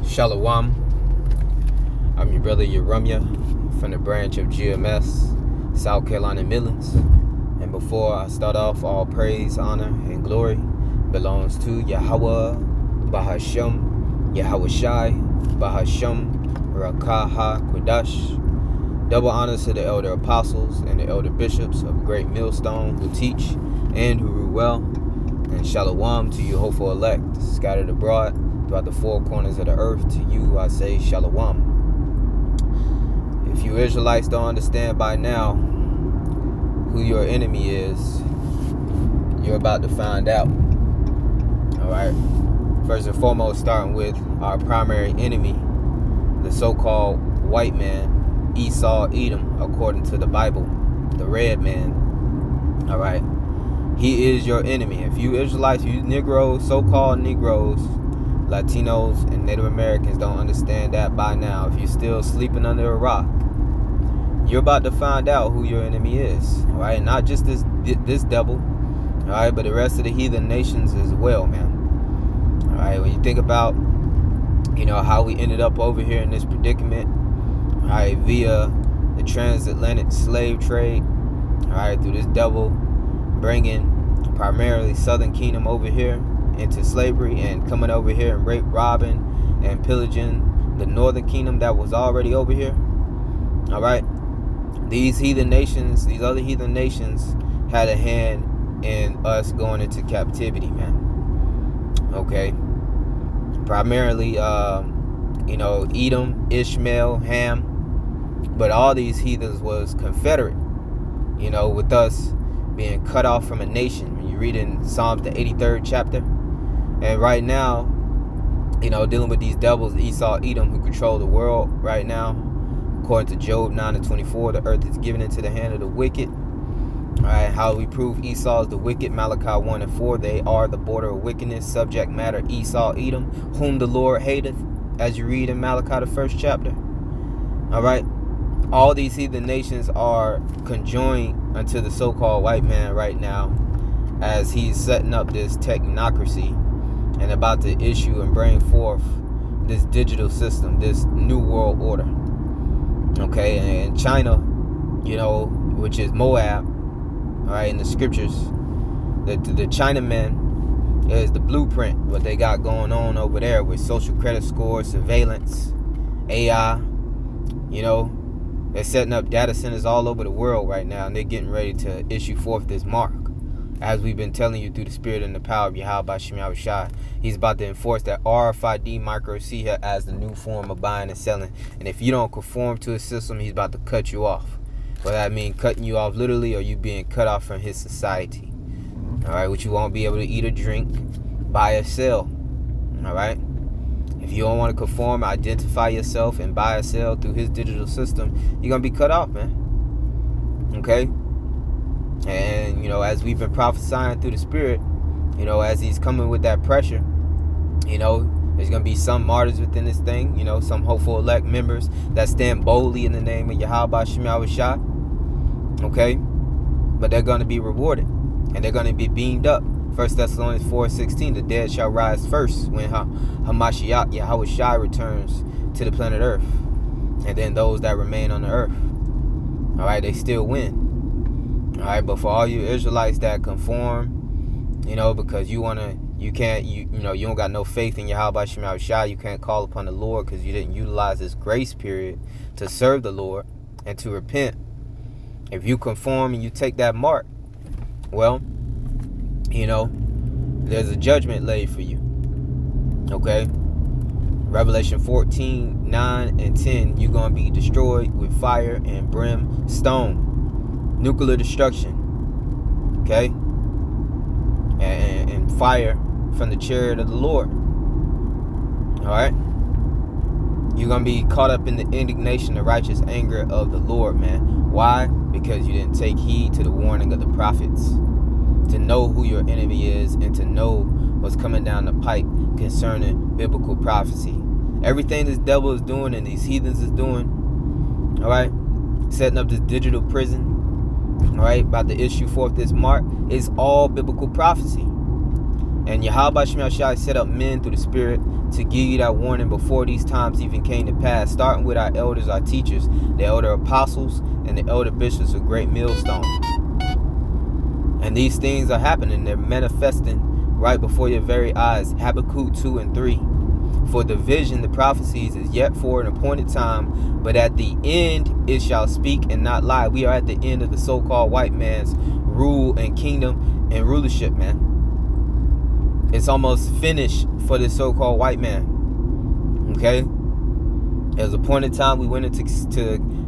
Shalawam. I'm your brother Yahawah from the branch of GMS, South Carolina Midlands. And before I start off, all praise, honor, and glory belongs to Yahawah, Bahasham, Yahawashi, Bahasham, Rawchaa, HaQadash. Double honors to the elder apostles and the elder bishops of Great Millstone who teach and who rule well. And Shalawam to you hopeful elect, scattered abroad throughout the four corners of the earth. To you I say Shalawam. If you Israelites don't understand by now who your enemy is, you're about to find out. Alright? First and foremost, starting with our primary enemy, the so-called white man, Esau, Edom, according to the Bible, the red man. Alright? He is your enemy. If you Israelites, you Negroes, so-called Negroes, Latinos, and Native Americans don't understand that by now, if you're still sleeping under a rock, you're about to find out who your enemy is. Alright? Not just this devil, alright, but the rest of the heathen nations as well, man. Alright, when you think about, how we ended up over here in this predicament, alright, via the transatlantic slave trade, alright, through this devil bringing primarily Southern Kingdom over here into slavery and coming over here and robbing and pillaging the Northern Kingdom that was already over here. All right, these heathen nations, these other heathen nations, had a hand in us going into captivity, man. Okay, primarily, Edom, Ishmael, Ham, but all these heathens was confederate, with us being cut off from a nation. When you read in Psalms, the 83rd chapter. And right now, dealing with these devils, Esau, Edom, who control the world right now. According to Job 9:24, the earth is given into the hand of the wicked. All right, how we prove Esau is the wicked? Malachi 1:4, they are the border of wickedness. Subject matter, Esau, Edom, whom the Lord hateth, as you read in Malachi, the 1st chapter. All right. All these heathen nations are conjoined unto the so-called white man right now as he's setting up this technocracy and about to issue and bring forth this digital system, this new world order. Okay, and China, which is Moab, all right, in the scriptures, the Chinaman is the blueprint, what they got going on over there with social credit scores, surveillance, AI, They're setting up data centers all over the world right now, and they're getting ready to issue forth this mark. As we've been telling you through the spirit and the power of Yahawashi, he's about to enforce that RFID micro here as the new form of buying and selling. And if you don't conform to his system, he's about to cut you off. Whether that means cutting you off literally or you being cut off from his society. All right, which you won't be able to eat or drink, buy or sell. All right. If you don't want to conform, identify yourself, and buy or sell through his digital system, you're going to be cut off, man. Okay? And, as we've been prophesying through the Spirit, as he's coming with that pressure, there's going to be some martyrs within this thing, some hopeful elect members that stand boldly in the name of Yahawashi. Okay? But they're going to be rewarded, and they're going to be beamed up. 1 Thessalonians 4:16, the dead shall rise first when Hamashiach, Yahawashi, returns to the planet Earth. And then those that remain on the earth, all right, they still win. All right, but for all you Israelites that conform, because you don't got no faith in Yahawashi, you can't call upon the Lord because you didn't utilize this grace period to serve the Lord and to repent. If you conform and you take that mark, well, there's a judgment laid for you. Okay? Revelation 14:9 and 10, you're going to be destroyed with fire and brimstone. Nuclear destruction. Okay? And fire from the chariot of the Lord. Alright? You're going to be caught up in the indignation, the righteous anger of the Lord, man. Why? Because you didn't take heed to the warning of the prophets. To know who your enemy is and to know what's coming down the pike concerning biblical prophecy. Everything this devil is doing and these heathens is doing, all right, setting up this digital prison, all right, about to issue forth this mark, is all biblical prophecy. And Yahawah set up men through the Spirit to give you that warning before these times even came to pass, starting with our elders, our teachers, the elder apostles, and the elder bishops of great millstone. And these things are happening. They're manifesting right before your very eyes. Habakkuk 2 and 3. For the vision, the prophecies, is yet for an appointed time, but at the end it shall speak and not lie. We are at the end of the so-called white man's rule and kingdom and rulership, man. It's almost finished for this so-called white man. Okay? It was a point in time we went into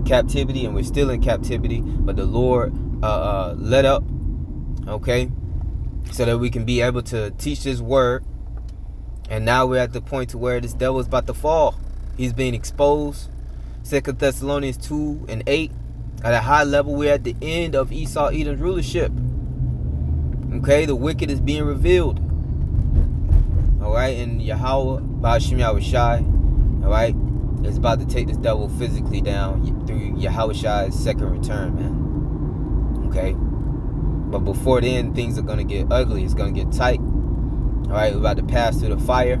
captivity, and we're still in captivity, but the Lord let up, okay, so that we can be able to teach this word. And now we're at the point to where this devil is about to fall. He's being exposed. 2 Thessalonians 2 and 8. At a high level, we're at the end of Esau Edom's rulership. Okay, the wicked is being revealed. Alright, and Yahawah, Bahasham Yahawashi, alright, is about to take this devil physically down through Yahawashi's second return, man. Okay? But before then, things are going to get ugly. It's going to get tight. Alright, we're about to pass through the fire.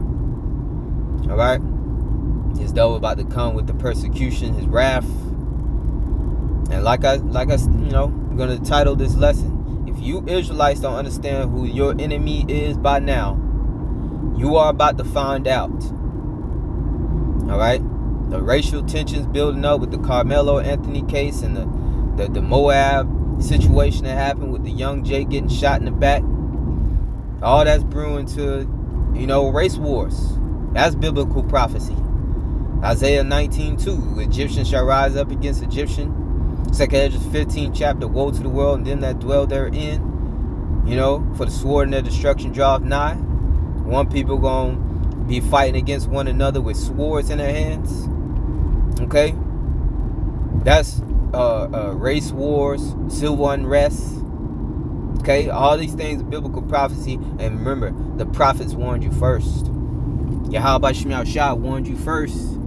Alright? This devil about to come with the persecution, his wrath. And like I I'm going to title this lesson. If you Israelites don't understand who your enemy is by now, you are about to find out. Alright? The racial tensions building up with the Carmelo Anthony case and the Moab situation that happened with the young Jake getting shot in the back. All that's brewing to, race wars. That's biblical prophecy. Isaiah 19:2. Egyptian shall rise up against Egyptian. 2 Ezra 15 chapter. Woe to the world and them that dwell therein. For the sword and their destruction draweth nigh. One people gonna be fighting against one another with swords in their hands. Okay? That's race wars, civil unrest. Okay? All these things are biblical prophecy. And remember, the prophets warned you first. Yahawah warned you first.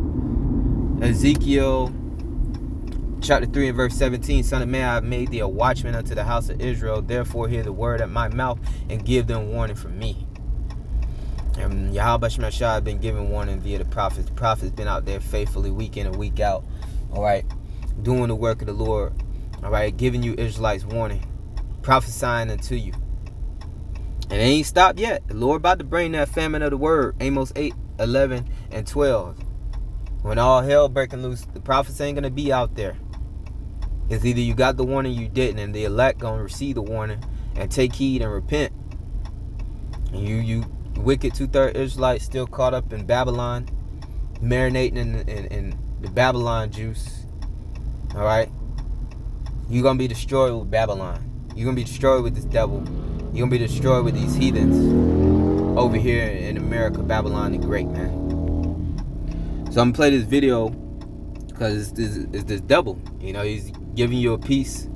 Ezekiel chapter 3 and verse 17. Son of man, I have made thee a watchman unto the house of Israel. Therefore hear the word at my mouth and give them warning from me. And Yahawah has been giving warning via the prophets. The prophets been out there faithfully week in and week out. Alright? Doing the work of the Lord. Alright? Giving you Israelites warning. Prophesying unto you. And it ain't stopped yet. The Lord about to bring that famine of the word. Amos 8, 11, and 12. When all hell breaking loose, the prophets ain't going to be out there. It's either you got the warning or you didn't. And the elect going to receive the warning and take heed and repent. And you wicked 2/3 Israelites still caught up in Babylon, marinating in the Babylon juice. Alright? You're going to be destroyed with Babylon. You're going to be destroyed with this devil. You're going to be destroyed with these heathens over here in America, Babylon the Great, man. So I'm going to play this video because it's this devil. He's giving you a piece,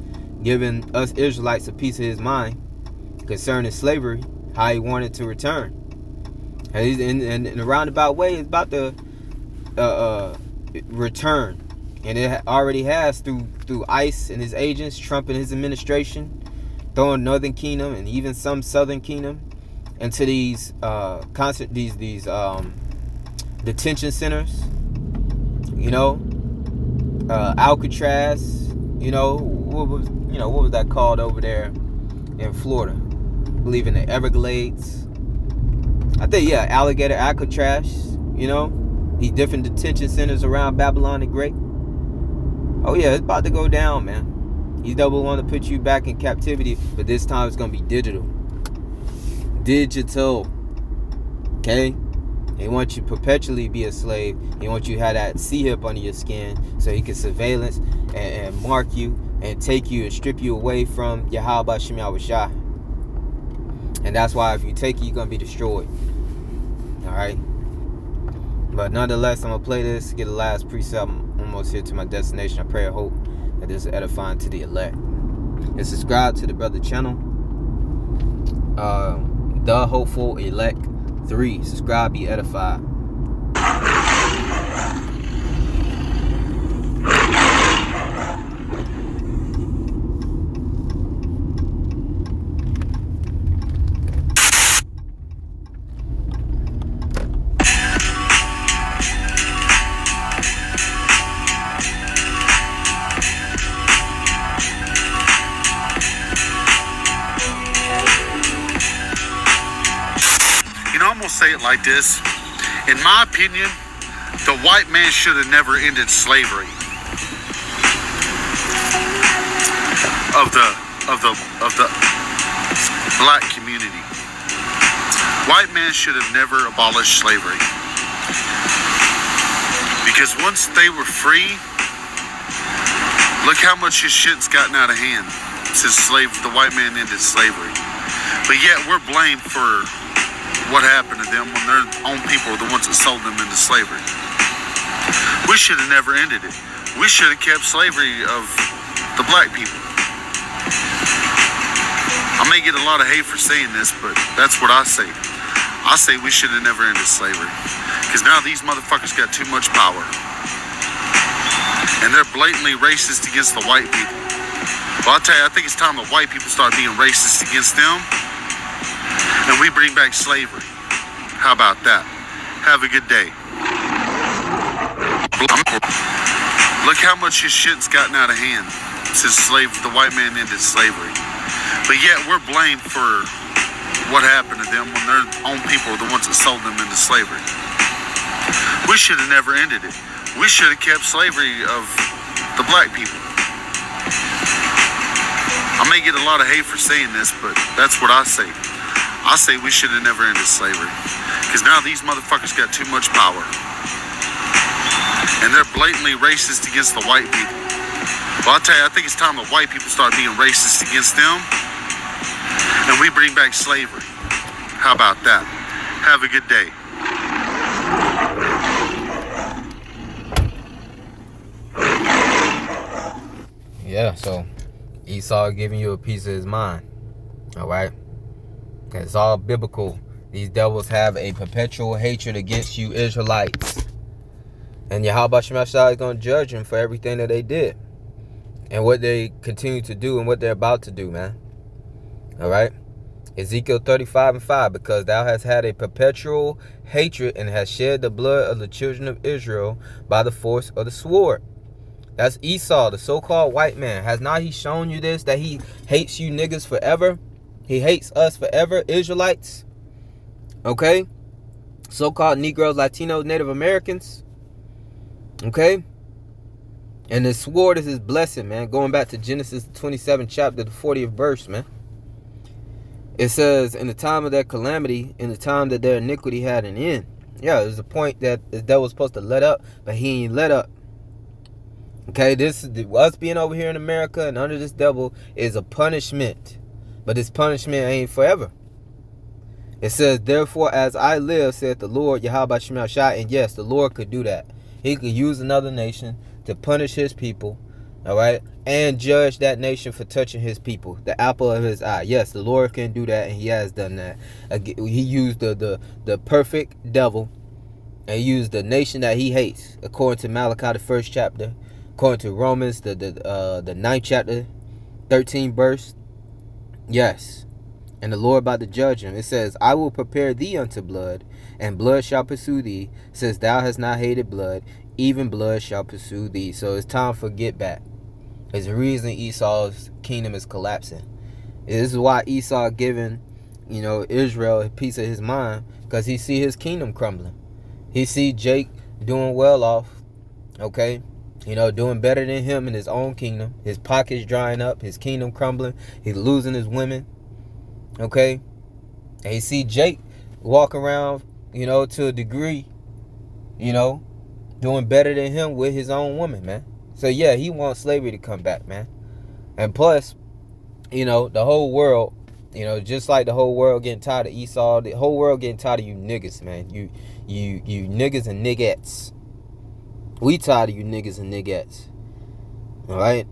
giving us Israelites a piece of his mind concerning slavery, how he wanted to return. And he's in a roundabout way, it's about to return. And it already has through ICE and his agents, Trump and his administration, throwing Northern Kingdom and even some Southern Kingdom into these detention centers. Alcatraz. What was that called over there in Florida? I believe in the Everglades. I think, Alligator, Alcatraz. These different detention centers around Babylon the Great. Oh yeah, it's about to go down, man. These devil want to put you back in captivity, but this time it's going to be digital. Okay? He wants you perpetually be a slave. He wants you to have that C-hip under your skin so he can surveillance and mark you and take you and strip you away from Yahawah. And that's why if you take it, you're going to be destroyed. Alright? But nonetheless, I'm going to play this, get the last precept. I'm almost here to my destination. I pray and hope that this is edifying to the elect. And subscribe to the brother channel. The Hopeful Elect 3. Subscribe, be edified. it like this. In my opinion, the white man should have never ended slavery of the black community. White man should have never abolished slavery, because once they were free, look how much his shit's gotten out of hand since the white man ended slavery. But yet we're blamed for what happened to them when their own people are the ones that sold them into slavery. We should have never ended it. We should have kept slavery of the black people. I may get a lot of hate for saying this, but that's what I say. I say we should have never ended slavery, because now these motherfuckers got too much power. And they're blatantly racist against the white people. Well, I'll tell you, I think it's time the white people start being racist against them, and we bring back slavery. How about that? Have a good day. Look how much his shit's gotten out of hand since the white man ended slavery. But yet we're blamed for what happened to them when their own people are the ones that sold them into slavery. We should have never ended it. We should have kept slavery of the black people. I may get a lot of hate for saying this, but that's what I say. I say we should have never ended slavery, because now these motherfuckers got too much power. And they're blatantly racist against the white people. Well, I'll tell you, I think it's time the white people start being racist against them, and we bring back slavery. How about that? Have a good day. Yeah, so Esau giving you a piece of his mind. Alright? It's all biblical. These devils have a perpetual hatred against you Israelites. And Yahawah is going to judge them for everything that they did, and what they continue to do, and what they're about to do, man. Alright? Ezekiel 35:5, because thou hast had a perpetual hatred, and hast shed the blood of the children of Israel by the force of the sword. That's Esau, the so-called white man. Has not he shown you this, that he hates you niggas forever? He hates us forever, Israelites. Okay? So-called Negroes, Latinos, Native Americans. Okay? And the sword is his blessing, man. Going back to Genesis 27 chapter, the 40th verse, man. It says, in the time of their calamity, in the time that their iniquity had an end. Yeah, there's a point that the devil was supposed to let up, but he ain't let up. Okay, this is us being over here in America and under this devil is a punishment. But this punishment ain't forever. It says, therefore, as I live, saith the Lord, Yahawah, and yes, the Lord could do that. He could use another nation to punish his people, all right, and judge that nation for touching his people, the apple of his eye. Yes, the Lord can do that, and he has done that. He used the perfect devil, and he used the nation that he hates, according to Malachi, the 1st chapter, according to Romans, the 9th chapter, 13th verse. Yes. And the Lord about to judge him. It says, I will prepare thee unto blood, and blood shall pursue thee, since thou hast not hated blood, even blood shall pursue thee. So it's time for get back. There's a reason Esau's kingdom is collapsing. This is why Esau giving, Israel a piece of his mind, because he see his kingdom crumbling. He see Jake doing well off, okay? Doing better than him in his own kingdom. His pockets drying up, his kingdom crumbling. He's losing his women. Okay? And you see Jake walk around, to a degree, doing better than him with his own woman, man. So yeah, he wants slavery to come back, man. And plus, the whole world, just like the whole world getting tired of Esau, the whole world getting tired of you niggas, man. You niggas and niggettes. We tired of you niggas and niggettes. Alright?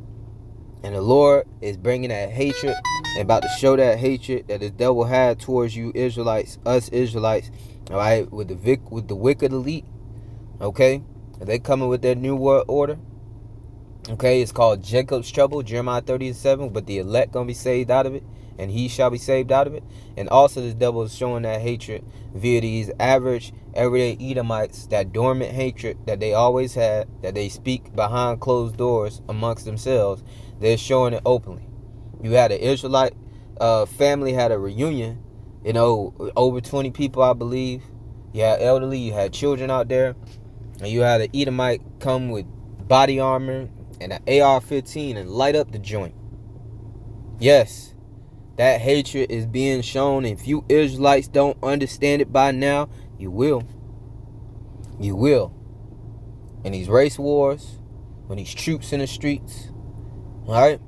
And the Lord is bringing that hatred and about to show that hatred that the devil had towards you Israelites, us Israelites, alright, with the wicked elite. Okay? They coming with their new world order. Okay, it's called Jacob's trouble, Jeremiah 30:7, but the elect gonna be saved out of it, and he shall be saved out of it. And also the devil is showing that hatred via these average, everyday Edomites, that dormant hatred that they always had, that they speak behind closed doors amongst themselves. They're showing it openly. You had an Israelite family had a reunion, over 20 people, I believe, You had elderly, you had children out there, and you had an Edomite come with body armor and an AR-15 and light up the joint. Yes, that hatred is being shown. If you Israelites don't understand it by now, you will. You will. In these race wars, when these troops in the streets, alright?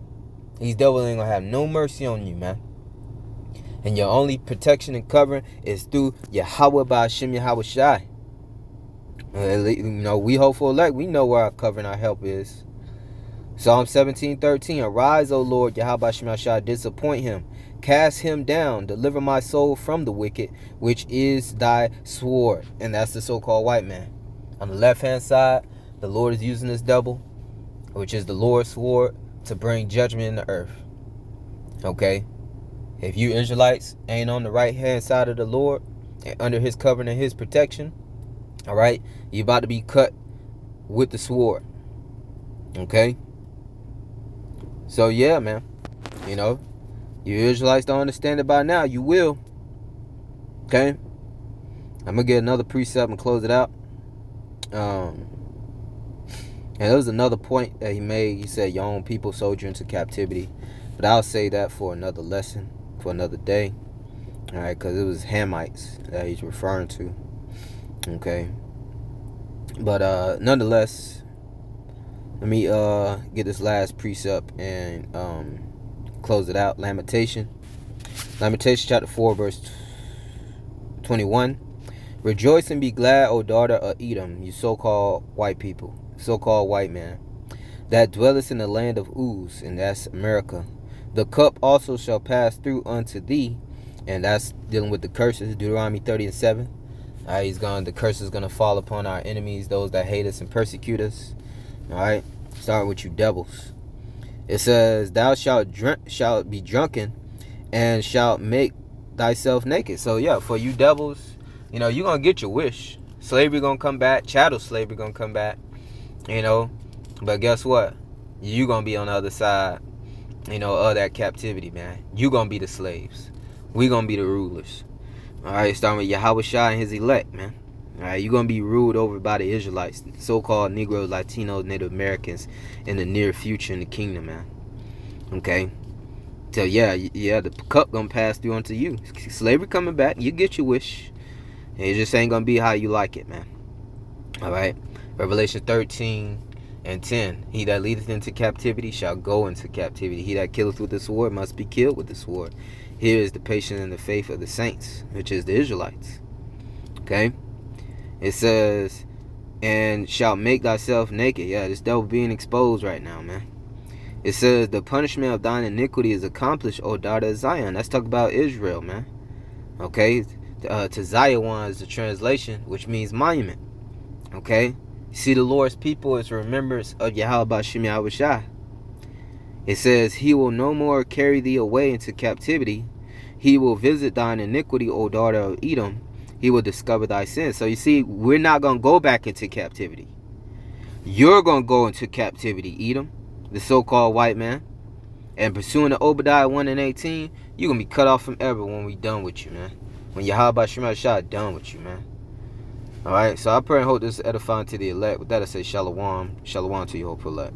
These devils ain't gonna have no mercy on you, man. And your only protection and covering is through Yahawah, Bahasham, Yahawashi. You know, we hopeful elect, we know where our covering, our help is. Psalm 17:13. Arise, O Lord, Yahweh Shemashah, disappoint him. Cast him down. Deliver my soul from the wicked, which is thy sword. And that's the so-called white man. On the left-hand side, the Lord is using this double, which is the Lord's sword, to bring judgment in the earth. Okay? If you Israelites ain't on the right-hand side of the Lord, and under his covering and his protection, alright, you're about to be cut with the sword. Okay? So, yeah, man. You know, you Israelites don't understand it by now. You will. Okay? I'm going to get another precept and close it out. And there was another point that he made. He said, your own people sold you into captivity. But I'll say that for another lesson, for another day. Alright, because it was Hamites that he's referring to. Okay? But nonetheless, let me get this last precept and close it out. Lamentation chapter 4, verse 21. Rejoice and be glad, O daughter of Edom, you so-called white people, so-called white man, that dwellest in the land of Uz, and that's America. The cup also shall pass through unto thee, and that's dealing with the curses, Deuteronomy 30:7. The curse is gonna fall upon our enemies, those that hate us and persecute us. Alright, starting with you devils. It says, thou shalt be drunken and shalt make thyself naked. So yeah, for you devils, you know, you're gonna get your wish. Slavery gonna come back, chattel slavery gonna come back, you know. But guess what? You gonna be on the other side, you know, of that captivity, man. You gonna be the slaves. We gonna be the rulers. Alright, starting with Yahawashi and his elect, man. Alright, you're going to be ruled over by the Israelites, so-called Negroes, Latinos, Native Americans in the near future in the kingdom, man. Okay? So, yeah, the cup going to pass through unto you. Slavery coming back. You get your wish. It just ain't going to be how you like it, man. Alright? Revelation 13:10. He that leadeth into captivity shall go into captivity. He that killeth with the sword must be killed with the sword. Here is the patience and the faith of the saints, which is the Israelites. Okay? It says, and shalt make thyself naked. Yeah, this devil being exposed right now, man. It says, the punishment of thine iniquity is accomplished, O daughter of Zion. Let's talk about Israel, man. Okay? To Zion is the translation, which means monument. Okay? You see, the Lord's people is remembrance of Yahawah Bahasham Yahawashi. It says, he will no more carry thee away into captivity. He will visit thine iniquity, O daughter of Edom. He will discover thy sins. So you see, we're not going to go back into captivity. You're going to go into captivity, Edom, the so-called white man. And pursuing the Obadiah 1:18, you're going to be cut off from ever when we done with you, man. When Yahawah Shemashah done with you, man. Alright, so I pray and hope this is edifying to the elect. With that, I say shalom. Shalom to you, hopeful elect.